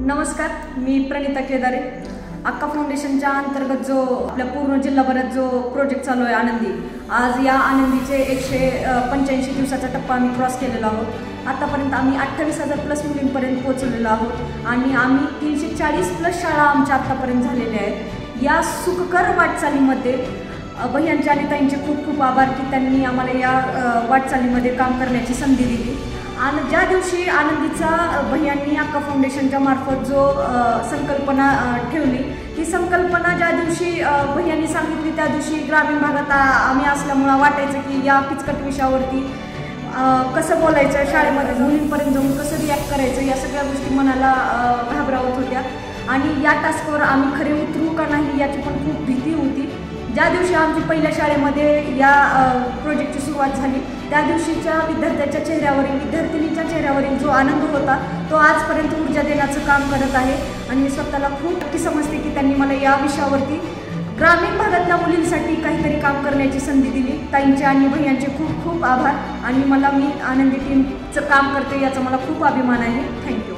नमस्कार, मी प्रणिता केदारे। अक्का फाउंडेशनच्या अंतर्गत जो आपल्या पूर्ण जिल्हाभरात जो प्रोजेक्ट चालू आहे आनंदी, आज या आनंदीचे 185 दिवसाचा टप्पा आम्ही क्रॉस केलेला आहोत। आतापर्यंत आम्ही 28,000 प्लस मुलींपर्यंत पोहोचलेलो आहोत आणि आम्ही 340 प्लस शाळा आमच्या आतापर्यंत झालेल्या आहेत। या सुखकर वाटचालीमध्ये भैयांच्या आणि ताईंचे खूप खूप आभार की त्यांनी आम्हाला या वाटचालीमध्ये काम करण्याची संधी दिली। आणि ज्या दिवशी आनंदीचा भैयांनी अक्का फाउंडेशनच्या मार्फत जो संकल्पना ठेवली, ती संकल्पना ज्या दिवशी भैयांनी सांगितली त्या दिवशी ग्रामीण भागात आम्ही असल्यामुळं वाटायचं की या किचकट विषयावरती कसं बोलायचं, शाळेमध्ये मुलींपर्यंत जाऊन कसं रिॲक्ट करायचं, या सगळ्या गोष्टी मनाला घाबरवत होत्या आणि या टास्कवर आम्ही खरे उतरू का नाही याची पण खूप भीती होती। ज्या दिवशी आमची पहिल्या शाळेमध्ये या प्रोजेक्टची सुरुवात झाली त्या दिवशीच्या विद्यार्थ्याच्या चेहऱ्यावरील, विद्यार्थिनीच्या चेहऱ्यावरील जो आनंद होता तो आजपर्यंत ऊर्जा देण्याचं काम करत आहे आणि मी स्वतःला खूप नक्की समजते की त्यांनी मला या विषयावरती ग्रामीण भागातल्या मुलींसाठी काहीतरी काम करण्याची संधी दिली। ताईंचे आणि भैयांचे खूप खूप आभार आणि मी आनंदी टीमचं काम करते याचा मला खूप अभिमान आहे। थँक्यू।